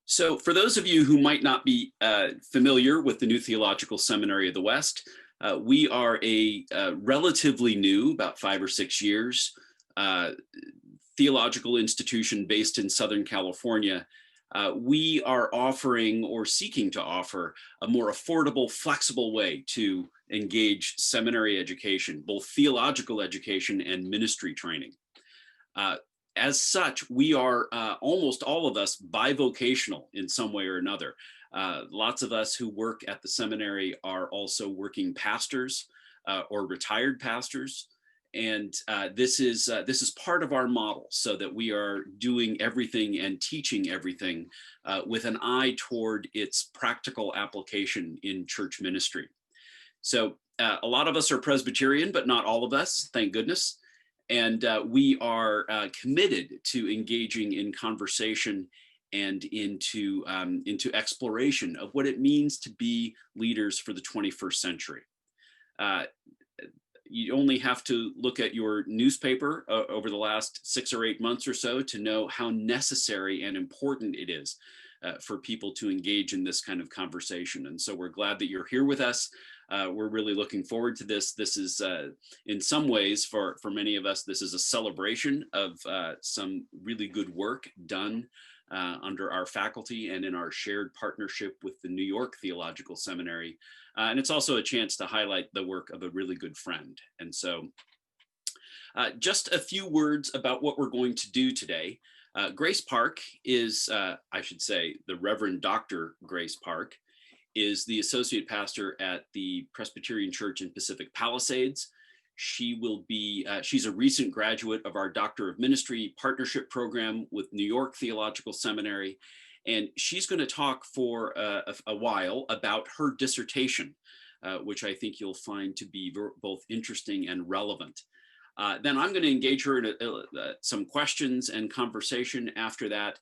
So for those of you who might not be familiar with the New Theological Seminary of the West, we are a relatively new, about 5 or 6 years, uh, theological institution based in Southern California. We are offering or seeking to offer a more affordable, flexible way to engage seminary education, both theological education and ministry training. Uh, as such, we are almost all of us bivocational in some way or another. Lots of us who work at the seminary are also working pastors or retired pastors. And this is part of our model, so that we are doing everything and teaching everything with an eye toward its practical application in church ministry. So a lot of us are Presbyterian, but not all of us, thank goodness. And we are committed to engaging in conversation and into exploration of what it means to be leaders for the 21st century. You only have to look at your newspaper over the last 6 or 8 months or so to know how necessary and important it is for people to engage in this kind of conversation. And so we're glad that you're here with us. We're really looking forward to this. This is, in some ways, for many of us, this is a celebration of some really good work done under our faculty and in our shared partnership with the New York Theological Seminary. And it's also a chance to highlight the work of a really good friend. And so just a few words about what we're going to do today. Grace Park is, I should say, the Reverend Dr. Grace Park is the associate pastor at the Presbyterian Church in Pacific Palisades. She will be, she's a recent graduate of our Doctor of Ministry partnership program with New York Theological Seminary. And she's going to talk for a while about her dissertation, which I think you'll find to be both interesting and relevant. Then I'm going to engage her in some questions and conversation. After that,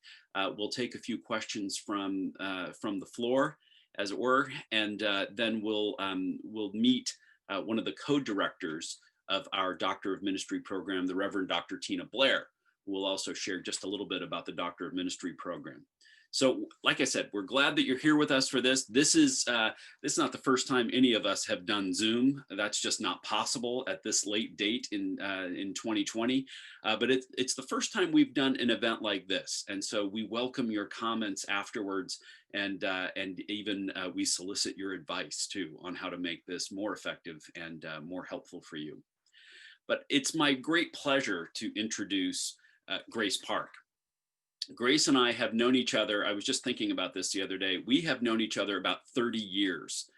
we'll take a few questions from the floor, as it were, and then we'll meet one of the co-directors of our Doctor of Ministry program, the Reverend Dr. Tina Blair, who will also share just a little bit about the Doctor of Ministry program. So, like I said, we're glad that you're here with us for this. This is not the first time any of us have done Zoom. That's just not possible at this late date in 2020. But it's the first time we've done an event like this, and so we welcome your comments afterwards, and even we solicit your advice too on how to make this more effective and more helpful for you. But it's my great pleasure to introduce Grace Park. Grace and I have known each other. I was just thinking about this the other day. We have known each other about 30 years.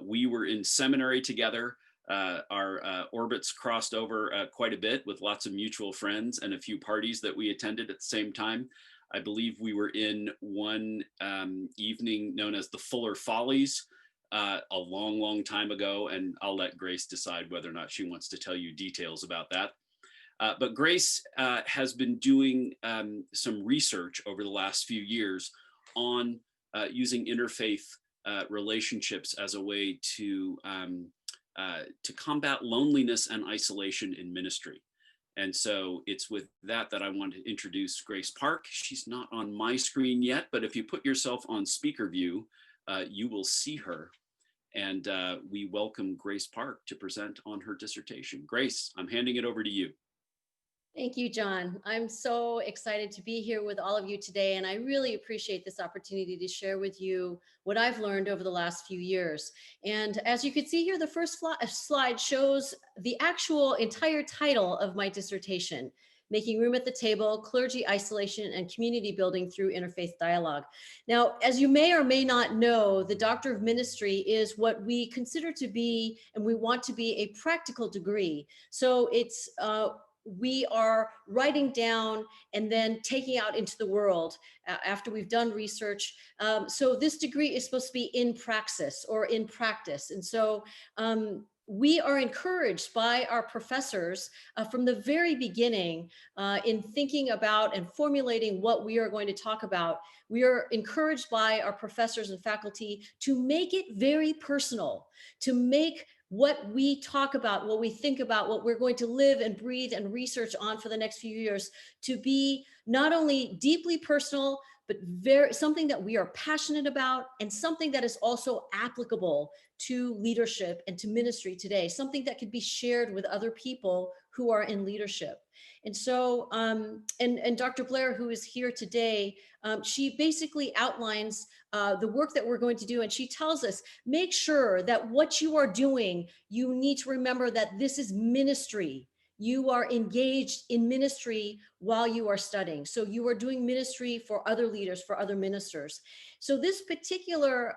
We were in seminary together. Our orbits crossed over quite a bit with lots of mutual friends and a few parties that we attended at the same time. I believe we were in one evening known as the Fuller Follies a long, long time ago, and I'll let Grace decide whether or not she wants to tell you details about that. But Grace has been doing some research over the last few years on using interfaith relationships as a way to combat loneliness and isolation in ministry. And so it's with that I want to introduce Grace Park. She's not on my screen yet, but if you put yourself on speaker view, you will see her. And we welcome Grace Park to present on her dissertation. Grace, I'm handing it over to you. Thank you, John. I'm so excited to be here with all of you today, and I really appreciate this opportunity to share with you what I've learned over the last few years. And as you can see here, the first slide shows the actual entire title of my dissertation, Making Room at the Table, Clergy Isolation and Community Building Through Interfaith Dialogue. Now, as you may or may not know, the Doctor of Ministry is what we consider to be, and we want to be, a practical degree. So it's, we are writing down and then taking out into the world after we've done research. So this degree is supposed to be in praxis or in practice. And so we are encouraged by our professors from the very beginning in thinking about and formulating what we are going to talk about. We are encouraged by our professors and faculty to make it very personal, to make what we talk about, what we think about, what we're going to live and breathe and research on for the next few years to be not only deeply personal, but something that we are passionate about, and something that is also applicable to leadership and to ministry today, something that could be shared with other people who are in leadership. And so, and Dr. Blair, who is here today, she basically outlines the work that we're going to do. And she tells us, make sure that what you are doing, you need to remember that this is ministry. You are engaged in ministry while you are studying. So you are doing ministry for other leaders, for other ministers. So this particular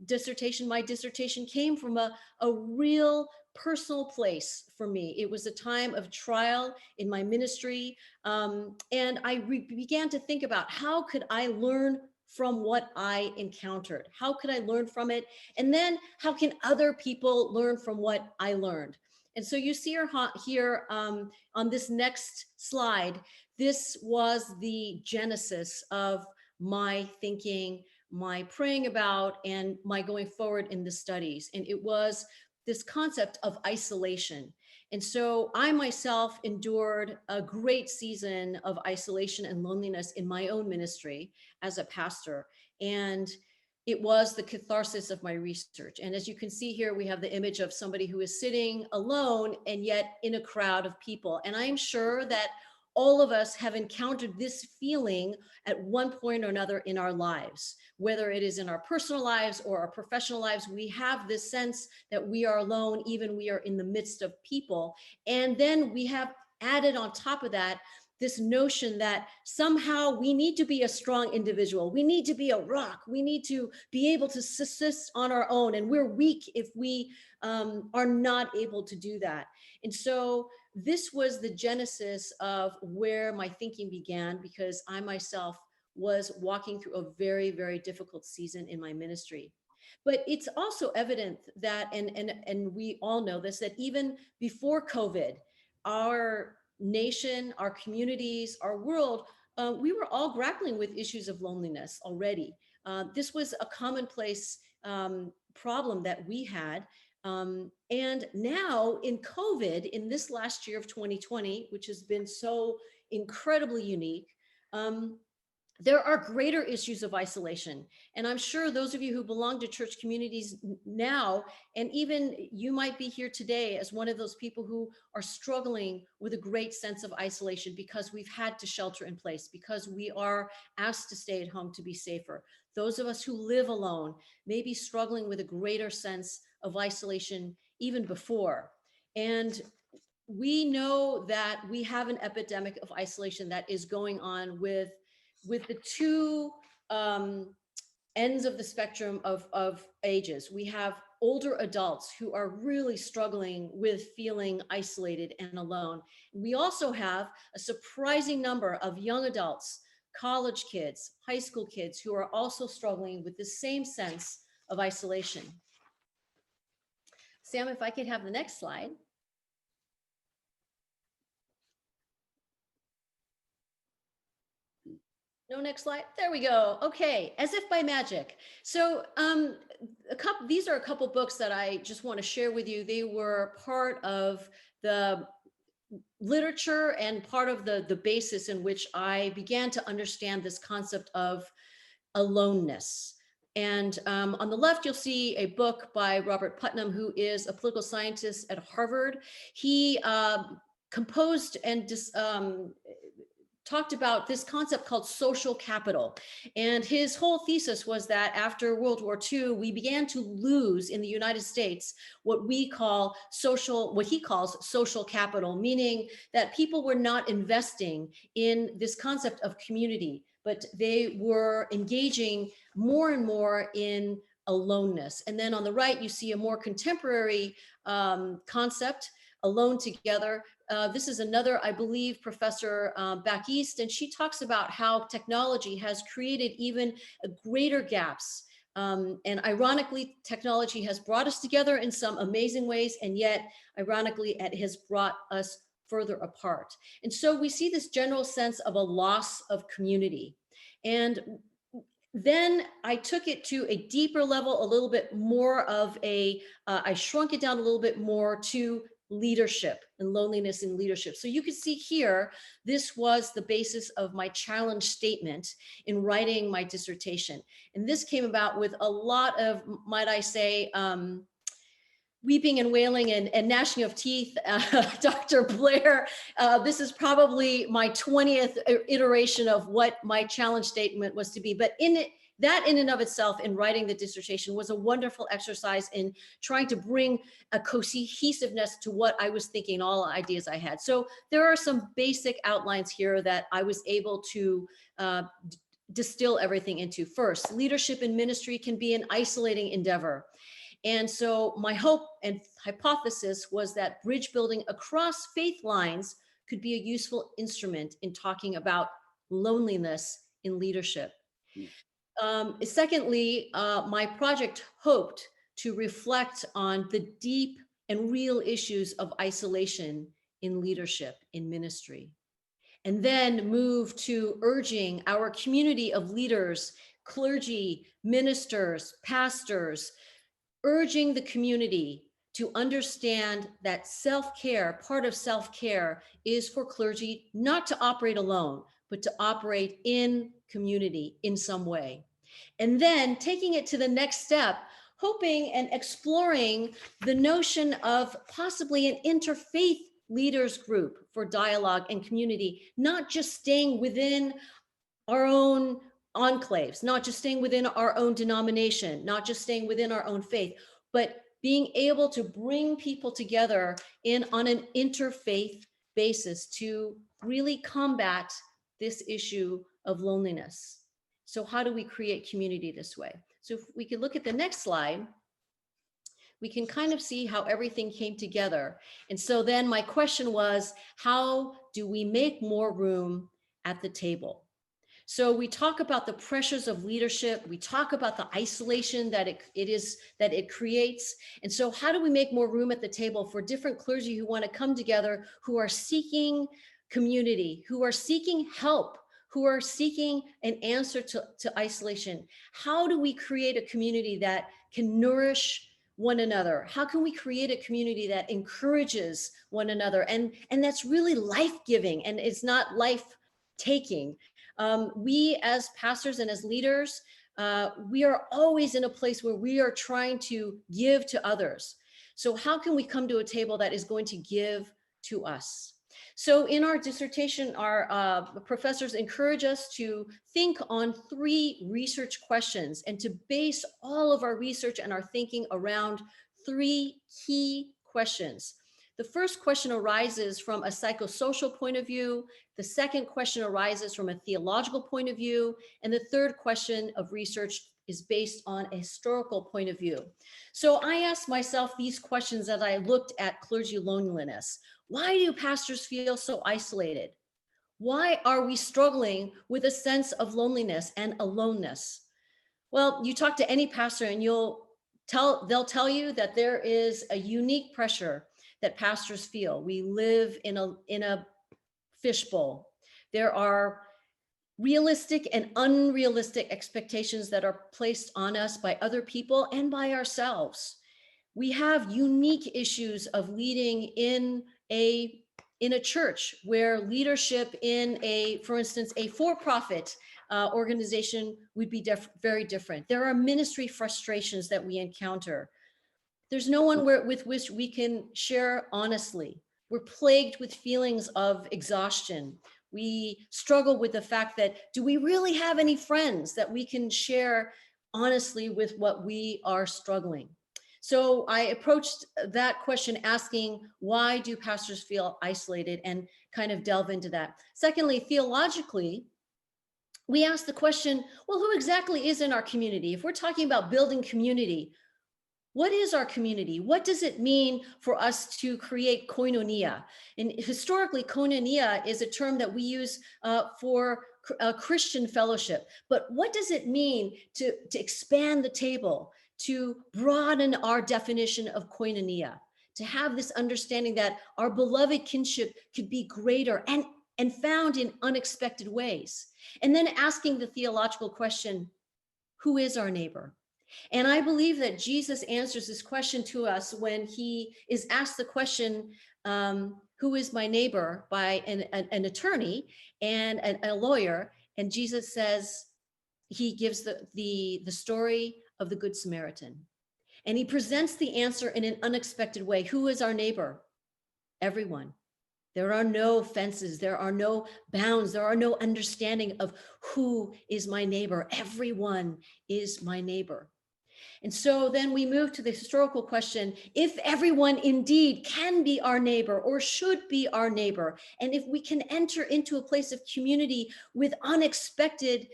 dissertation, my dissertation, came from a real personal place for me. It was a time of trial in my ministry. And I began to think about, how could I learn from what I encountered? How could I learn from it? And then how can other people learn from what I learned? And so you see here on this next slide, this was the genesis of my thinking, my praying about, and my going forward in the studies. And it was this concept of isolation. And so I myself endured a great season of isolation and loneliness in my own ministry as a pastor. And it was the catharsis of my research. And as you can see here, we have the image of somebody who is sitting alone and yet in a crowd of people. And I'm sure that all of us have encountered this feeling at one point or another in our lives, whether it is in our personal lives or our professional lives. We have this sense that we are alone, even we are in the midst of people. And then we have added on top of that this notion that somehow we need to be a strong individual. We need to be a rock. We need to be able to subsist on our own. And we're weak if we are not able to do that. And so this was the genesis of where my thinking began, because I myself was walking through a very, very difficult season in my ministry. But it's also evident that, and we all know this, that even before COVID, our nation, our communities, our world, we were all grappling with issues of loneliness already. This was a commonplace problem that we had. And now in COVID, in this last year of 2020, which has been so incredibly unique, there are greater issues of isolation. And I'm sure those of you who belong to church communities now, and even you might be here today as one of those people who are struggling with a great sense of isolation because we've had to shelter in place, because we are asked to stay at home to be safer. Those of us who live alone may be struggling with a greater sense of isolation even before. And we know that we have an epidemic of isolation that is going on with the two ends of the spectrum of ages. We have older adults who are really struggling with feeling isolated and alone. We also have a surprising number of young adults, college kids, high school kids, who are also struggling with the same sense of isolation. Sam, if I could have the next slide. No, next slide. There we go. Okay, as if by magic. So these are a couple books that I just want to share with you. They were part of the literature and part of the basis in which I began to understand this concept of aloneness. And on the left, you'll see a book by Robert Putnam, who is a political scientist at Harvard. He composed and talked about this concept called social capital. And his whole thesis was that after World War II, we began to lose in the United States what he calls social capital, meaning that people were not investing in this concept of community, but they were engaging more and more in aloneness. And then on the right, you see a more contemporary concept, alone together. This is another, I believe, professor back east, and she talks about how technology has created even greater gaps. And ironically, technology has brought us together in some amazing ways, and yet, ironically, it has brought us further apart. And so we see this general sense of a loss of community. And then I took it to a deeper level, a little bit more of I shrunk it down a little bit more to leadership and loneliness in leadership. So you can see here, this was the basis of my challenge statement in writing my dissertation. And this came about with a lot of, might I say, weeping and wailing and gnashing of teeth. Dr. Blair, this is probably my 20th iteration of what my challenge statement was to be. But that in and of itself, in writing the dissertation, was a wonderful exercise in trying to bring a cohesiveness to what I was thinking, all ideas I had. So there are some basic outlines here that I was able to distill everything into. First, leadership in ministry can be an isolating endeavor. And so my hope and hypothesis was that bridge building across faith lines could be a useful instrument in talking about loneliness in leadership. Secondly, my project hoped to reflect on the deep and real issues of isolation in leadership in ministry, and then move to urging our community of leaders, clergy, ministers, pastors, urging the community to understand that self-care, part of self-care is for clergy not to operate alone, but to operate in community in some way. And then taking it to the next step, hoping and exploring the notion of possibly an interfaith leaders group for dialogue and community, not just staying within our own enclaves, not just staying within our own denomination, not just staying within our own faith, but being able to bring people together on an interfaith basis to really combat this issue of loneliness. So how do we create community this way? So if we could look at the next slide, we can kind of see how everything came together. And so then my question was, how do we make more room at the table? So we talk about the pressures of leadership. We talk about the isolation that it creates. And so how do we make more room at the table for different clergy who want to come together, who are seeking community, who are seeking help, who are seeking an answer to isolation? How do we create a community that can nourish one another? How can we create a community that encourages one another and that's really life-giving and it's not life-taking? We as pastors and as leaders, we are always in a place where we are trying to give to others. So how can we come to a table that is going to give to us? So in our dissertation, our professors encourage us to think on 3 research questions and to base all of our research and our thinking around 3 key questions. The first question arises from a psychosocial point of view. The second question arises from a theological point of view. And the third question of research is based on a historical point of view. So I asked myself these questions as I looked at clergy loneliness. Why do pastors feel so isolated? Why are we struggling with a sense of loneliness and aloneness? Well, you talk to any pastor and they'll tell you that there is a unique pressure that pastors feel. We live in a fishbowl. There are realistic and unrealistic expectations that are placed on us by other people and by ourselves. We have unique issues of leading in a church where leadership for instance, a for-profit organization would be very different. There are ministry frustrations that we encounter. There's no one with which we can share honestly. We're plagued with feelings of exhaustion. We struggle with the fact that, do we really have any friends that we can share honestly with what we are struggling? So I approached that question asking, why do pastors feel isolated, and kind of delve into that. Secondly, theologically, we asked the question, well, who exactly is in our community? If we're talking about building community, what is our community? What does it mean for us to create koinonia? And historically, koinonia is a term that we use for Christian fellowship. But what does it mean to expand the table, to broaden our definition of koinonia, to have this understanding that our beloved kinship could be greater and found in unexpected ways? And then asking the theological question, who is our neighbor? And I believe that Jesus answers this question to us when he is asked the question, who is my neighbor by an attorney and a lawyer. And Jesus says, he gives the story of the Good Samaritan. And he presents the answer in an unexpected way. Who is our neighbor? Everyone. There are no fences. There are no bounds. There are no understanding of who is my neighbor. Everyone is my neighbor. And so then we move to the historical question, if everyone indeed can be our neighbor or should be our neighbor, and if we can enter into a place of community with unexpected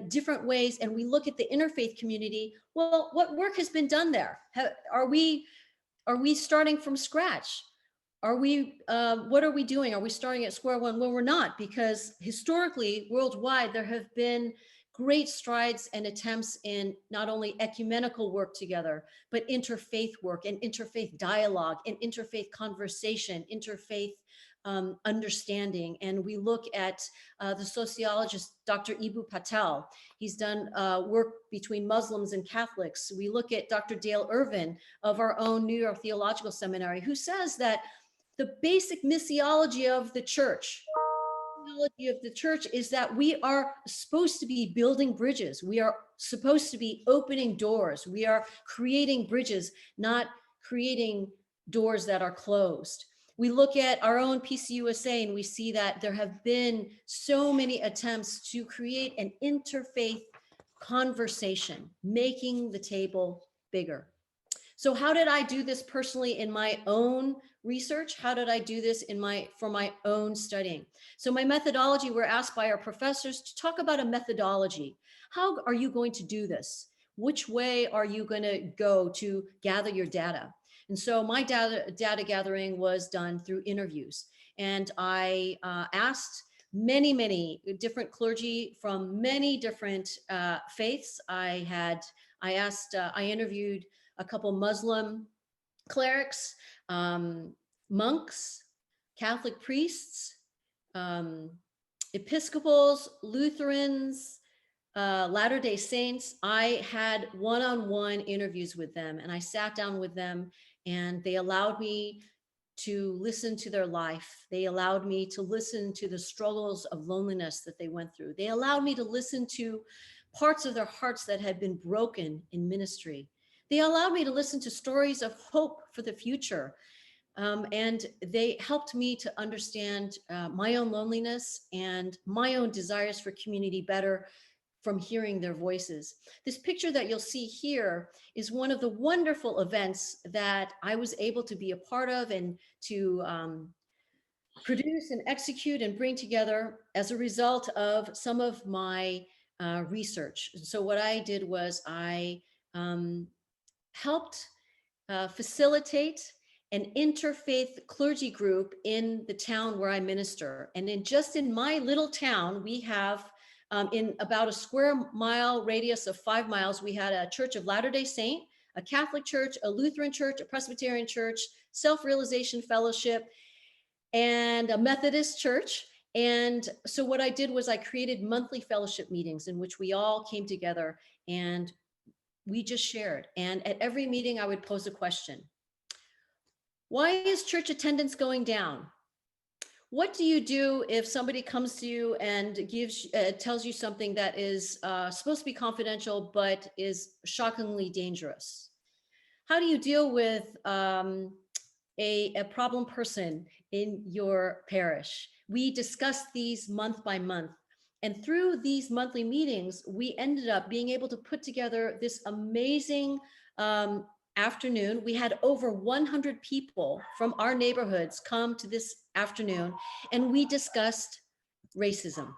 different ways, and we look at the interfaith community, well, what work has been done there? Are we starting from scratch? Are we, what are we doing? Are we starting at square one? Well, we're not, because historically, worldwide, there have been great strides and attempts in not only ecumenical work together, but interfaith work and interfaith dialogue and interfaith conversation, interfaith understanding. And we look at the sociologist, Dr. Ibu Patel. He's done work between Muslims and Catholics. We look at Dr. Dale Irvin of our own New York Theological Seminary, who says that the basic missiology of the church is that we are supposed to be building bridges. We are supposed to be opening doors. We are creating bridges, not creating doors that are closed. We look at our own PCUSA and we see that there have been so many attempts to create an interfaith conversation, making the table bigger. So how did I do this personally in my own research? How did I do this for my own studying? So my methodology, we're asked by our professors to talk about a methodology. How are you going to do this? Which way are you going to go to gather your data? And so my data gathering was done through interviews. And I asked many different clergy from many different faiths. I interviewed a couple Muslim clerics, monks, Catholic priests, Episcopals, Lutherans, Latter-day Saints. I had one-on-one interviews with them, and I sat down with them, and they allowed me to listen to their life. They allowed me to listen to the struggles of loneliness that they went through. They allowed me to listen to parts of their hearts that had been broken in ministry. They allowed me to listen to stories of hope for the future. And they helped me to understand my own loneliness and my own desires for community better from hearing their voices. This picture that you'll see here is one of the wonderful events that I was able to be a part of and to produce and execute and bring together as a result of some of my research. And so what I did was I helped facilitate an interfaith clergy group in the town where I minister. And just in my little town, we have in about a square mile radius of 5 miles, we had a Church of Latter-day Saint, a Catholic church, a Lutheran church, a Presbyterian church, Self-Realization Fellowship, and a Methodist church. And so what I did was I created monthly fellowship meetings in which we all came together and we just shared. And at every meeting, I would pose a question. Why is church attendance going down? What do you do if somebody comes to you and tells you something that is supposed to be confidential, but is shockingly dangerous? How do you deal with a problem person in your parish? We discussed these month by month. And through these monthly meetings, we ended up being able to put together this amazing afternoon. We had over 100 people from our neighborhoods come to this afternoon, and we discussed racism.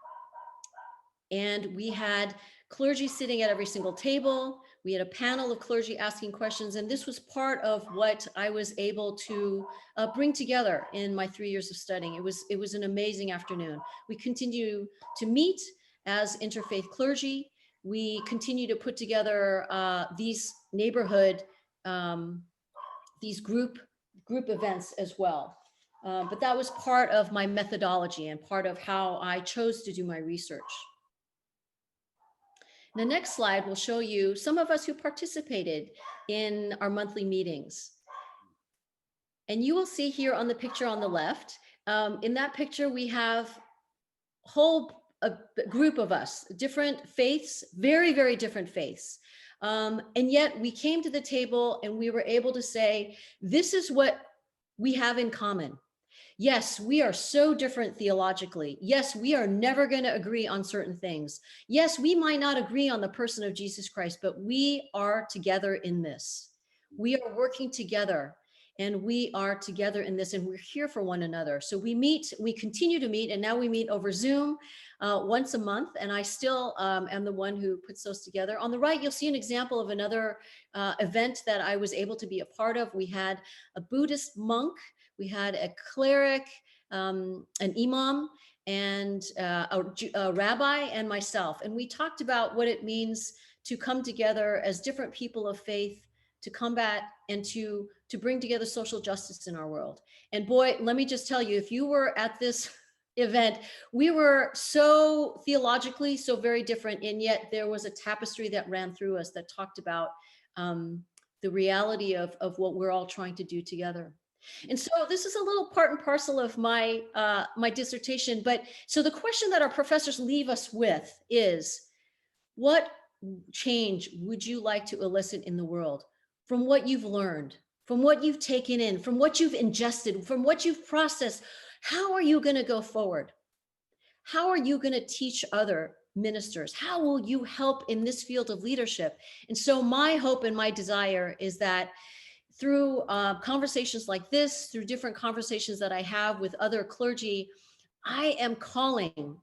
And we had clergy sitting at every single table. We had a panel of clergy asking questions, and this was part of what I was able to bring together in my 3 years of studying. It was an amazing afternoon. We continue to meet as interfaith clergy. We continue to put together these neighborhood, these group events as well. But that was part of my methodology and part of how I chose to do my research. The next slide will show you some of us who participated in our monthly meetings. And you will see here on the picture on the left, In that picture, we have whole group of us, different faiths, very, very different faiths. And yet we came to the table and we were able to say, this is what we have in common. Yes, we are so different theologically. Yes, we are never going to agree on certain things. Yes, we might not agree on the person of Jesus Christ, but we are together in this. We are working together and we are together in this and we're here for one another. So we meet, we continue to meet, and now we meet over Zoom once a month. And I still am the one who puts those together. On the right, you'll see an example of another event that I was able to be a part of. We had a Buddhist monk, we had a cleric, an imam, and a rabbi, and myself. And we talked about what it means to come together as different people of faith to combat and to bring together social justice in our world. And boy, let me just tell you, if you were at this event, we were so theologically so very different, and yet there was a tapestry that ran through us that talked about the reality of what we're all trying to do together. And so this is a little part and parcel of my my dissertation. But so the question that our professors leave us with is, what change would you like to elicit in the world from what you've learned, from what you've taken in, from what you've ingested, from what you've processed? How are you going to go forward? How are you going to teach other ministers? How will you help in this field of leadership? And so my hope and my desire is that through conversations like this, through different conversations that I have with other clergy, I am calling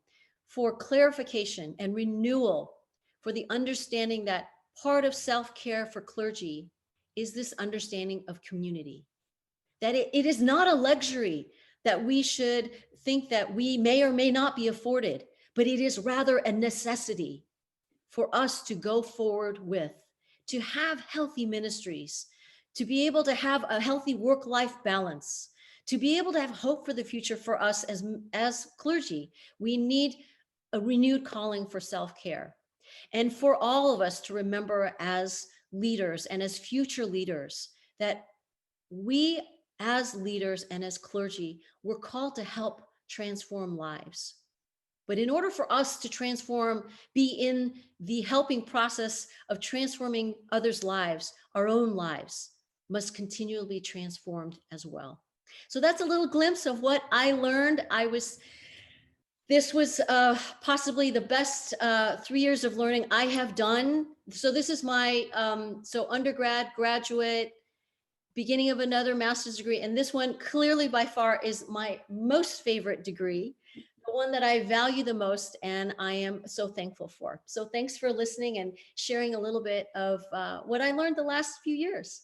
for clarification and renewal for the understanding that part of self-care for clergy is this understanding of community, that it is not a luxury that we should think that we may or may not be afforded, but it is rather a necessity for us to go forward with, to have healthy ministries, to be able to have a healthy work-life balance, to be able to have hope for the future for us as clergy. We need a renewed calling for self-care. And for all of us to remember as leaders and as future leaders that we as leaders and as clergy, we're called to help transform lives. But in order for us to transform, be in the helping process of transforming others' lives, our own lives must continually be transformed as well. So that's a little glimpse of what I learned. This was possibly the best 3 years of learning I have done. So this is my, undergrad, graduate, beginning of another master's degree. And this one clearly by far is my most favorite degree, the one that I value the most, and I am so thankful for. So thanks for listening and sharing a little bit of what I learned the last few years.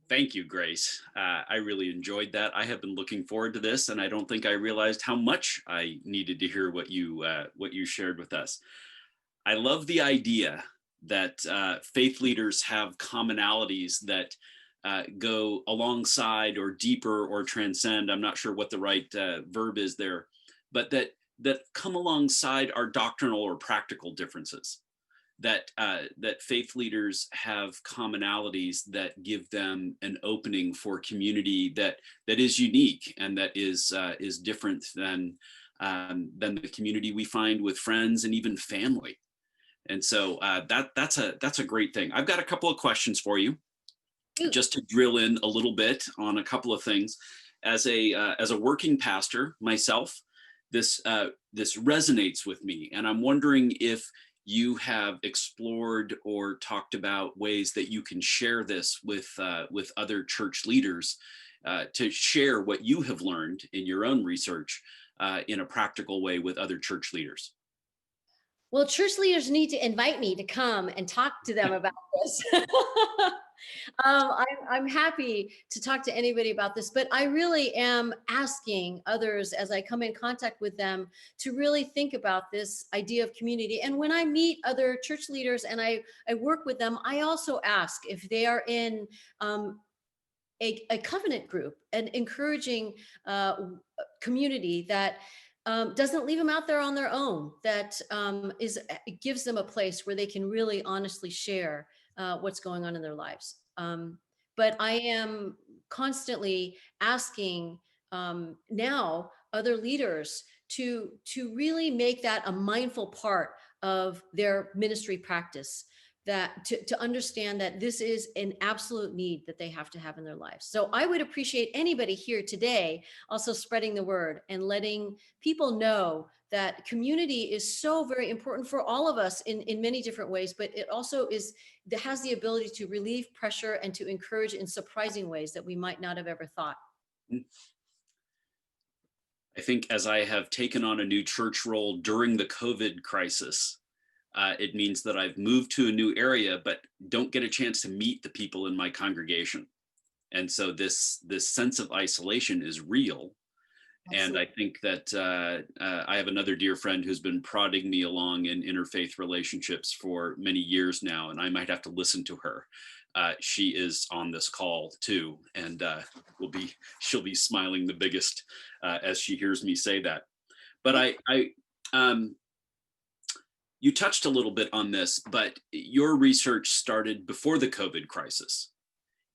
Thank you, Grace. I really enjoyed that. I have been looking forward to this, and I don't think I realized how much I needed to hear what you shared with us. I love the idea that faith leaders have commonalities that go alongside or deeper or transcend. I'm not sure what the right verb is there, but that come alongside our doctrinal or practical differences. That faith leaders have commonalities that give them an opening for community that is unique and that is different than the community we find with friends and even family. And so that's a great thing. I've got a couple of questions for you, just to drill in a little bit on a couple of things. As a working pastor myself, this resonates with me, and I'm wondering if you have explored or talked about ways that you can share this with other church leaders to share what you have learned in your own research in a practical way with other church leaders. Well, church leaders need to invite me to come and talk to them about this. I'm happy to talk to anybody about this, but I really am asking others as I come in contact with them to really think about this idea of community. And when I meet other church leaders and I work with them, I also ask if they are in a covenant group, an encouraging community that doesn't leave them out there on their own, that gives them a place where they can really honestly share what's going on in their lives. but I am constantly asking now other leaders to really make that a mindful part of their ministry practice, that to understand that this is an absolute need that they have to have in their lives. So I would appreciate anybody here today also spreading the word and letting people know that community is so very important for all of us in many different ways, but it also is that has the ability to relieve pressure and to encourage in surprising ways that we might not have ever thought. I think as I have taken on a new church role during the COVID crisis, it means that I've moved to a new area, but don't get a chance to meet the people in my congregation. And so this sense of isolation is real. And Absolutely. I think that I have another dear friend who's been prodding me along in interfaith relationships for many years now, and I might have to listen to her. She is on this call too, and she'll be smiling the biggest as she hears me say that. But um, you touched a little bit on this, but your research started before the COVID crisis.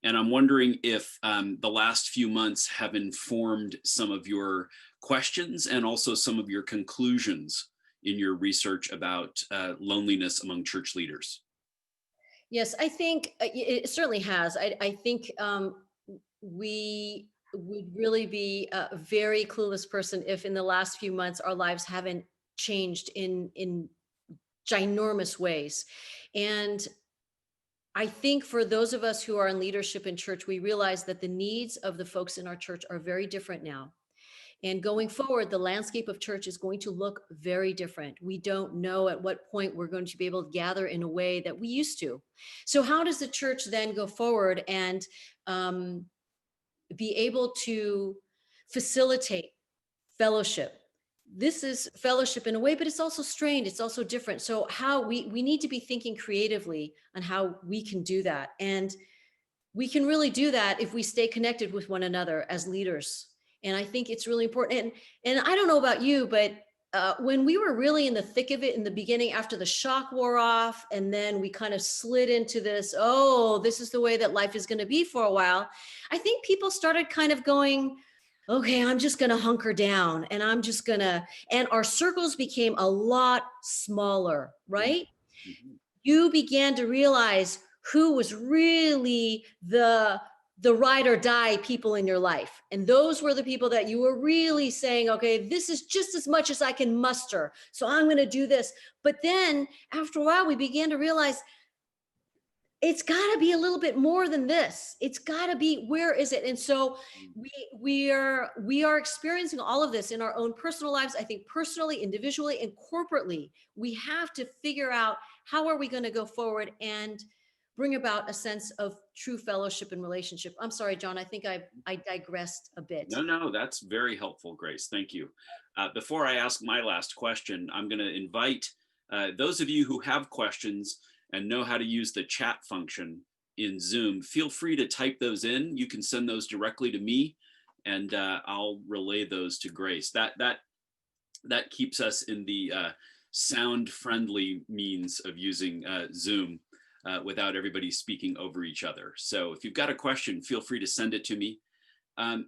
And I'm wondering if the last few months have informed some of your questions and also some of your conclusions in your research about loneliness among church leaders. Yes, I think it certainly has. I think we would really be a very clueless person if in the last few months our lives haven't changed in ginormous ways. And I think for those of us who are in leadership in church, we realize that the needs of the folks in our church are very different now. And going forward, the landscape of church is going to look very different. We don't know at what point we're going to be able to gather in a way that we used to. So, how does the church then go forward and um, be able to facilitate fellowship? This is fellowship in a way, but it's also strained. It's also different. So, how we need to be thinking creatively on how we can do that, and we can really do that if we stay connected with one another as leaders. And I think it's really important. And I don't know about you, but when we were really in the thick of it in the beginning, after the shock wore off, and then we kind of slid into this, oh, this is the way that life is going to be for a while. I think people started kind of going, okay, I'm just going to hunker down and I'm just going to, and our circles became a lot smaller, right? Mhm. You began to realize who was really the ride or die people in your life, and those were the people that you were really saying, okay, this is just as much as I can muster, so I'm going to do this. But then after a while we began to realize it's got to be a little bit more than this. It's got to be, where is it? And so we are experiencing all of this in our own personal lives. I think personally, individually, and corporately, we have to figure out how are we going to go forward and bring about a sense of true fellowship and relationship. I'm sorry, John, I think I digressed a bit. No, no, that's very helpful, Grace. Thank you. Before I ask my last question, I'm going to invite those of you who have questions and know how to use the chat function in Zoom. Feel free to type those in. You can send those directly to me, and I'll relay those to Grace. That keeps us in the sound-friendly means of using Zoom without everybody speaking over each other. So if you've got a question, feel free to send it to me.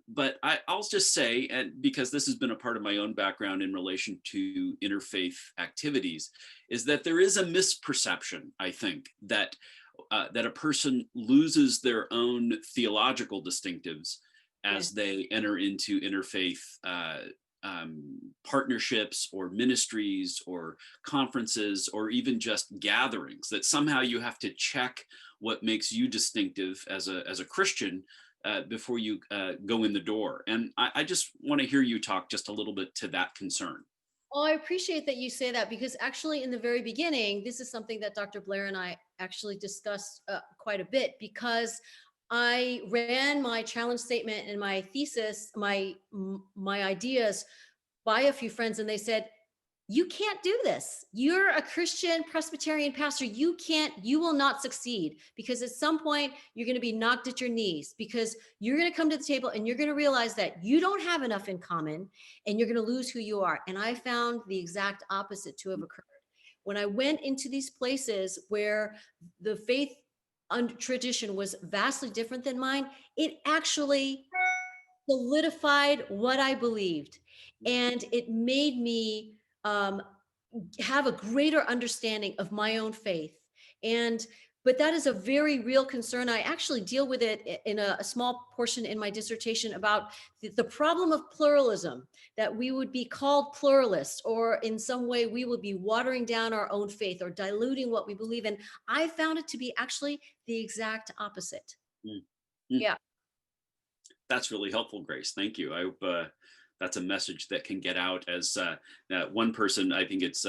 But I'll just say, and because this has been a part of my own background in relation to interfaith activities, is that there is a misperception, I think, that that a person loses their own theological distinctives Yeah. as they enter into interfaith partnerships or ministries or conferences or even just gatherings, that somehow you have to check what makes you distinctive as a Christian before you go in the door. And I just want to hear you talk just a little bit to that concern. Well, I appreciate that you say that, because actually in the very beginning, this is something that Dr. Blair and I actually discussed quite a bit, because I ran my challenge statement and my thesis, my ideas by a few friends, and they said, you can't do this. You're a Christian Presbyterian pastor. You will not succeed, because at some point you're going to be knocked at your knees, because you're going to come to the table and you're going to realize that you don't have enough in common and you're going to lose who you are. And I found the exact opposite to have occurred. When I went into these places where the faith tradition was vastly different than mine, it actually solidified what I believed. And it made me have a greater understanding of my own faith. And but that is a very real concern. I actually deal with it in a small portion in my dissertation about the problem of pluralism, that we would be called pluralists, or in some way we would be watering down our own faith or diluting what we believe in. I found it to be actually the exact opposite. Mm. Mm. Yeah. That's really helpful, Grace. Thank you. I hope that's a message that can get out. As one person, I think it's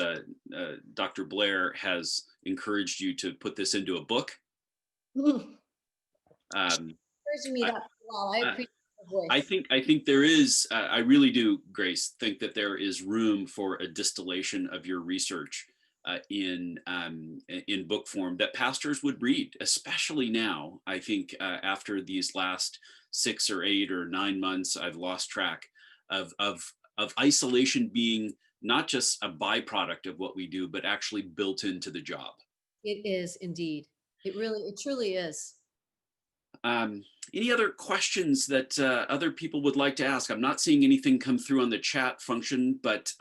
Dr. Blair, has encouraged you to put this into a book. Encouraging me I, that well. I appreciate the voice. I think there is. I really do, Grace. Think that there is room for a distillation of your research in book form that pastors would read, especially now. I think after these last 6 or 8 or 9 months, I've lost track of isolation being not just a byproduct of what we do, but actually built into the job. It is indeed. It truly is. Any other questions that other people would like to ask? I'm not seeing anything come through on the chat function, but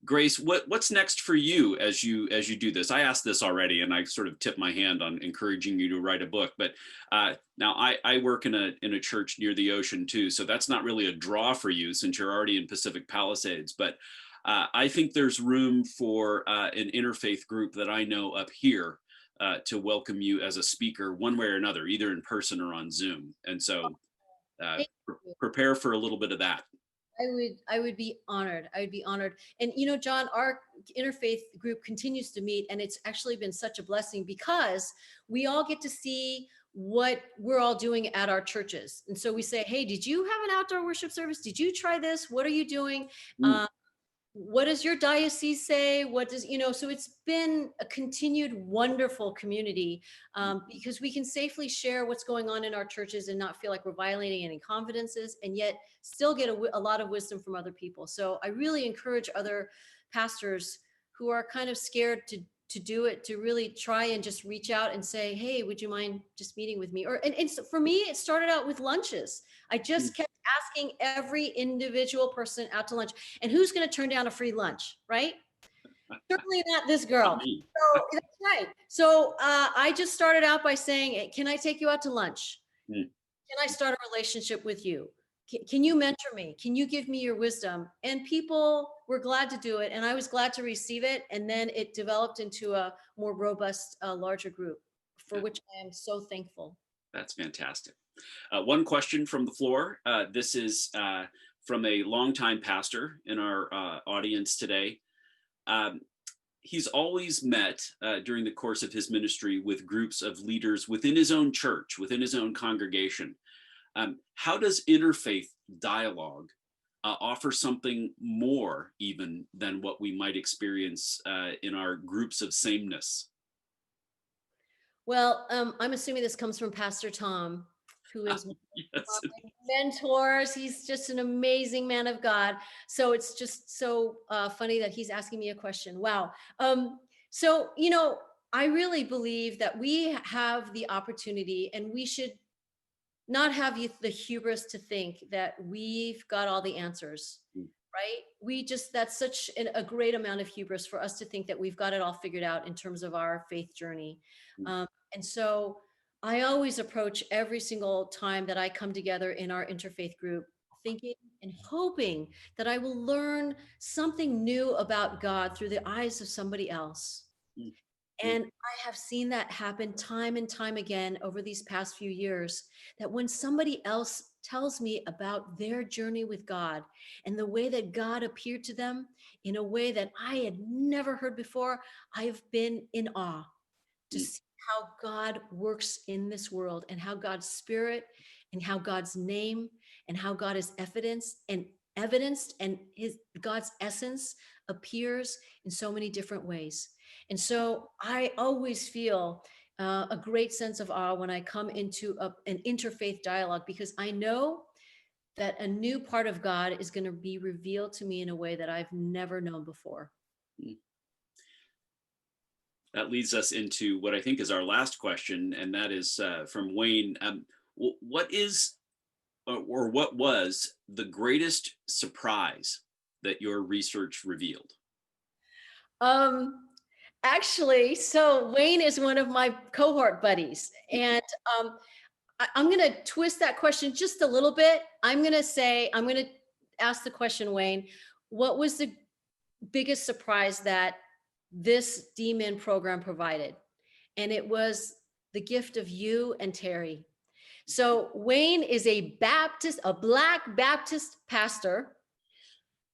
Grace, what's next for you as you do this? I asked this already, and I sort of tipped my hand on encouraging you to write a book. But now I work in a church near the ocean too, so that's not really a draw for you since you're already in Pacific Palisades. But I think there's room for an interfaith group that I know up here to welcome you as a speaker, one way or another, either in person or on Zoom. And so prepare for a little bit of that. I would be honored. I would be honored. And John, our interfaith group continues to meet, and it's actually been such a blessing because we all get to see what we're all doing at our churches. And so we say, hey, did you have an outdoor worship service? Did you try this? What are you doing? What does your diocese say? What does, so it's been a continued wonderful community because we can safely share what's going on in our churches and not feel like we're violating any confidences, and yet still get a lot of wisdom from other people. So I really encourage other pastors who are kind of scared to do it, to really try and just reach out and say, hey, would you mind just meeting with me? And so for me, it started out with lunches. I just kept asking every individual person out to lunch. And who's going to turn down a free lunch, right? Certainly not this girl. So that's right. So I just started out by saying, can I take you out to lunch? Can I start a relationship with you? Can you mentor me? Can you give me your wisdom? And people were glad to do it. And I was glad to receive it. And then it developed into a more robust, larger group, for which I am so thankful. That's fantastic. One question from the floor. This is from a longtime pastor in our audience today. He's always met during the course of his ministry with groups of leaders within his own church, within his own congregation. How does interfaith dialogue offer something more even than what we might experience in our groups of sameness? Well, I'm assuming this comes from Pastor Tom, who is Yes. my mentors. He's just an amazing man of God. So it's just so funny that he's asking me a question. Wow. So, I really believe that we have the opportunity, and we should not have the hubris to think that we've got all the answers, right? That's such a great amount of hubris for us to think that we've got it all figured out in terms of our faith journey. And so I always approach every single time that I come together in our interfaith group thinking and hoping that I will learn something new about God through the eyes of somebody else. And I have seen that happen time and time again over these past few years, that when somebody else tells me about their journey with God and the way that God appeared to them in a way that I had never heard before, I've been in awe to see how God works in this world, and how God's spirit and how God's name and how God is evidenced and God's essence appears in so many different ways. And so I always feel a great sense of awe when I come into an interfaith dialogue, because I know that a new part of God is going to be revealed to me in a way that I've never known before. That leads us into what I think is our last question, and that is from Wayne. What is or what was the greatest surprise that your research revealed? Um, Actually, so Wayne is one of my cohort buddies, and I'm going to twist that question just a little bit. I'm going to ask the question, Wayne, what was the biggest surprise that this D.Min program provided? And it was the gift of you and Terry. So Wayne is a Black Baptist pastor.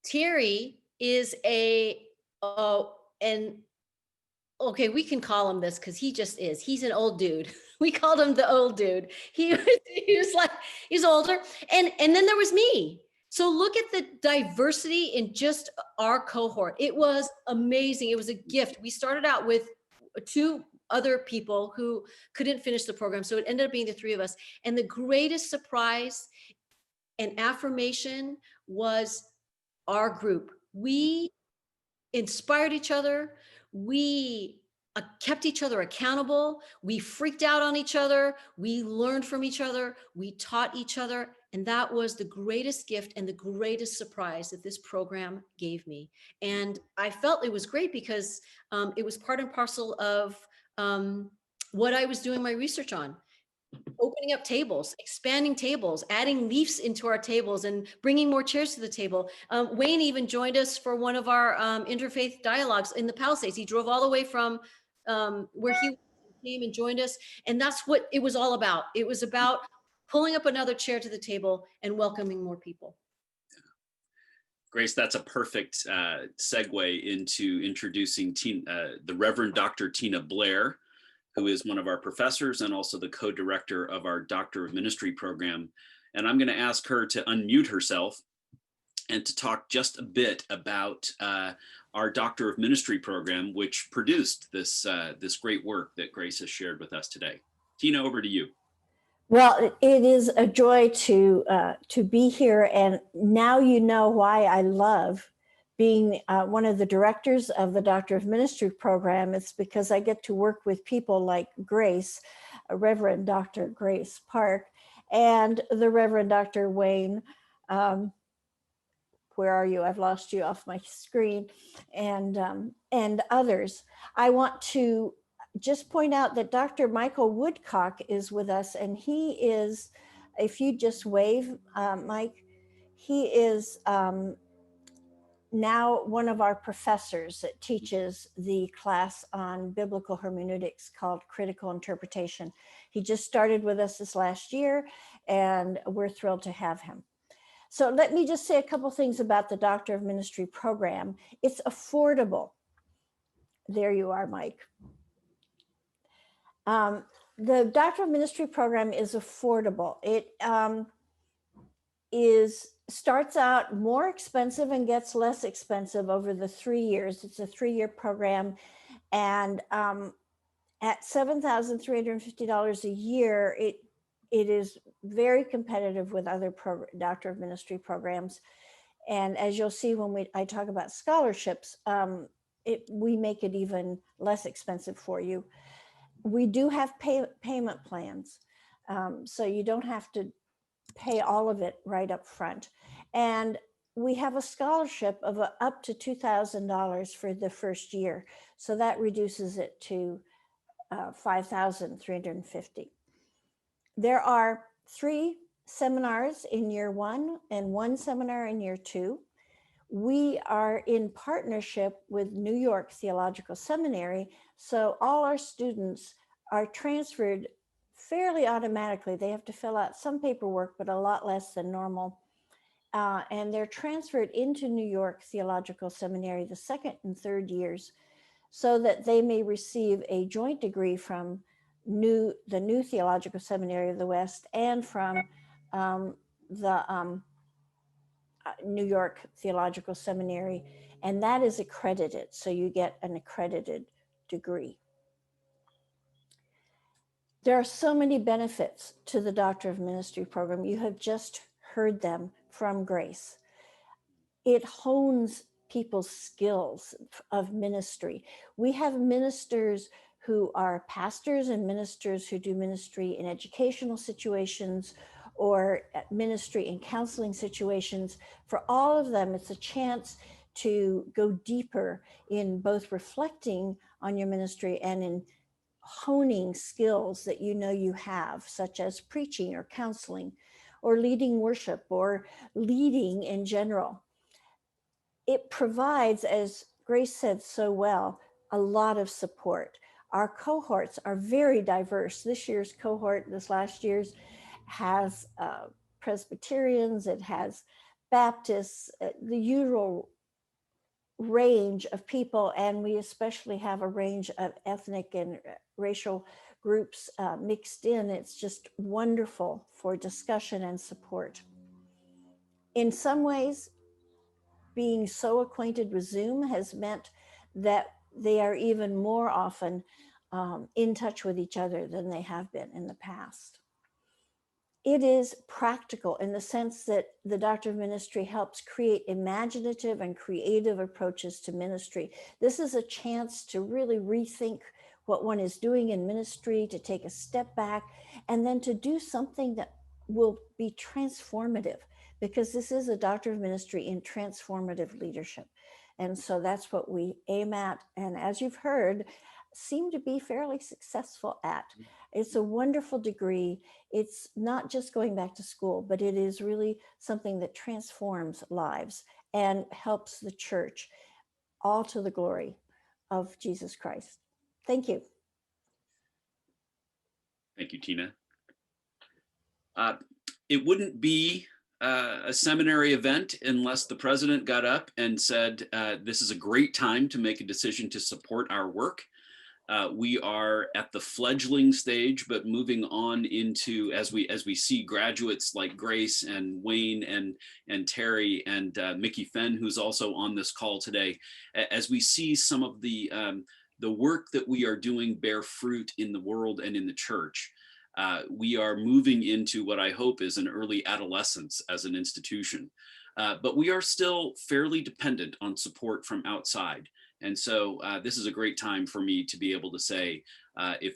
Terry is an okay, we can call him this because he just is. He's an old dude. We called him the old dude. He was like, he's older. And then there was me. So look at the diversity in just our cohort. It was amazing. It was a gift. We started out with two other people who couldn't finish the program. So it ended up being the three of us. And the greatest surprise and affirmation was our group. We inspired each other. We kept each other accountable. We freaked out on each other. We learned from each other. We taught each other. And that was the greatest gift and the greatest surprise that this program gave me. And I felt it was great because it was part and parcel of what I was doing my research on. Opening up tables, expanding tables, adding leaves into our tables, and bringing more chairs to the table. Wayne even joined us for one of our interfaith dialogues in the Palisades. He drove all the way from where he came and joined us, and that's what it was all about. It was about pulling up another chair to the table and welcoming more people. Grace, that's a perfect segue into introducing the Reverend Dr. Tina Blair, who is one of our professors and also the co-director of our Doctor of Ministry program. And I'm going to ask her to unmute herself and to talk just a bit about our Doctor of Ministry program, which produced this great work that Grace has shared with us today. Tina, over to you. Well, it is a joy to be here, and now you know why I love being one of the directors of the Doctor of Ministry program. It's because I get to work with people like Grace, Reverend Dr. Grace Park, and the Reverend Dr. Wayne. Where are you? I've lost you off my screen, and others. I want to just point out that Dr. Michael Woodcock is with us, and he is, if you just wave, Mike, he is now one of our professors that teaches the class on biblical hermeneutics called Critical Interpretation. He just started with us this last year, and we're thrilled to have him. So let me just say a couple things about the Doctor of Ministry program. It's affordable. There you are, Mike. The Doctor of Ministry program is affordable. It starts out more expensive and gets less expensive over the 3 years. It's a 3-year program, and at $7,350 a year, it is very competitive with other Doctor of Ministry programs. And as you'll see when I talk about scholarships, we make it even less expensive for you. We do have payment plans, so you don't have to pay all of it right up front. And we have a scholarship of up to $2,000 for the first year. So that reduces it to $5,350. There are 3 seminars in year 1 and 1 seminar in year 2. We are in partnership with New York Theological Seminary, so all our students are transferred fairly automatically. They have to fill out some paperwork, but a lot less than normal. And they're transferred into New York Theological Seminary the 2nd and 3rd years so that they may receive a joint degree from the New Theological Seminary of the West and from the New York Theological Seminary, and that is accredited. So you get an accredited degree. There are so many benefits to the Doctor of Ministry program. You have just heard them from Grace. It hones people's skills of ministry. We have ministers who are pastors and ministers who do ministry in educational situations or ministry in counseling situations. For all of them, it's a chance to go deeper in both reflecting on your ministry and in honing skills that you know you have, such as preaching or counseling or leading worship or leading in general. It provides, as Grace said so well, a lot of support. Our cohorts are very diverse. This year's cohort, this last year's, has Presbyterians, it has Baptists, the usual range of people, and we especially have a range of ethnic and racial groups mixed in. It's just wonderful for discussion and support. In some ways, being so acquainted with Zoom has meant that they are even more often in touch with each other than they have been in the past. It is practical in the sense that the Doctor of Ministry helps create imaginative and creative approaches to ministry. This is a chance to really rethink what one is doing in ministry, to take a step back, and then to do something that will be transformative, because this is a Doctor of Ministry in transformative leadership. And so that's what we aim at. And as you've heard, seem to be fairly successful at. It's a wonderful degree. It's not just going back to school, but it is really something that transforms lives and helps the church, all to the glory of Jesus Christ. Thank you. Thank you, Tina. It wouldn't be a seminary event unless the president got up and said, this is a great time to make a decision to support our work. We are at the fledgling stage, but moving on into, as we see graduates like Grace and Wayne and Terry and Mickey Fenn, who's also on this call today, as we see some of the work that we are doing bear fruit in the world and in the church. We are moving into what I hope is an early adolescence as an institution, but we are still fairly dependent on support from outside. And so this is a great time for me to be able to say, if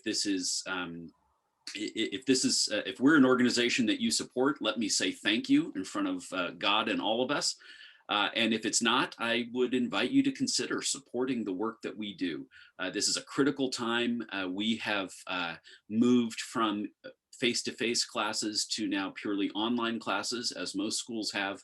we're an organization that you support, let me say thank you in front of God and all of us. And if it's not, I would invite you to consider supporting the work that we do. This is a critical time. We have moved from face-to-face classes to now purely online classes, as most schools have.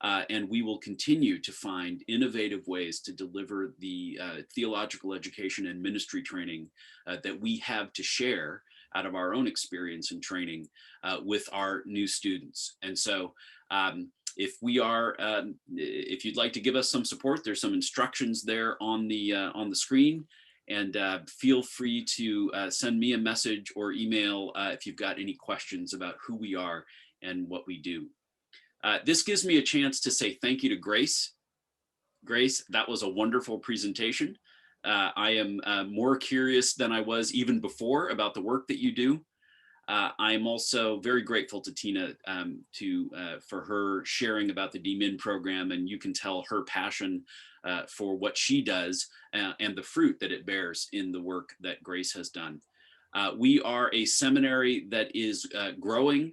And we will continue to find innovative ways to deliver the theological education and ministry training that we have to share out of our own experience and training with our new students. And so if you'd like to give us some support, there's some instructions there on the screen. And feel free to send me a message or email if you've got any questions about who we are and what we do. This gives me a chance to say thank you to Grace. Grace, that was a wonderful presentation. I am more curious than I was even before about the work that you do. I am also very grateful to Tina for her sharing about the D.Min program, and you can tell her passion for what she does and the fruit that it bears in the work that Grace has done. We are a seminary that is growing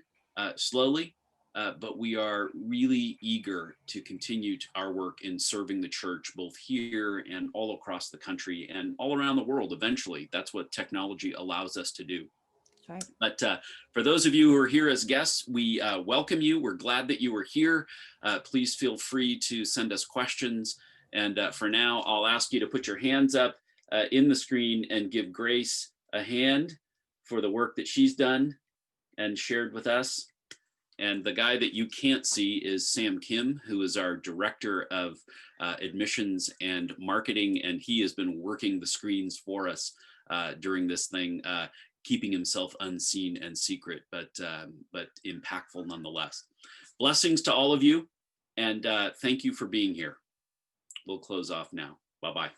slowly. But we are really eager to continue our work in serving the church, both here and all across the country and all around the world. Eventually, that's what technology allows us to do. That's right. But for those of you who are here as guests, we welcome you. We're glad that you were here. Please feel free to send us questions. And for now, I'll ask you to put your hands up in the screen and give Grace a hand for the work that she's done and shared with us. And the guy that you can't see is Sam Kim, who is our director of admissions and marketing. And he has been working the screens for us during this thing, keeping himself unseen and secret, but impactful nonetheless. Blessings to all of you. And thank you for being here. We'll close off now. Bye-bye.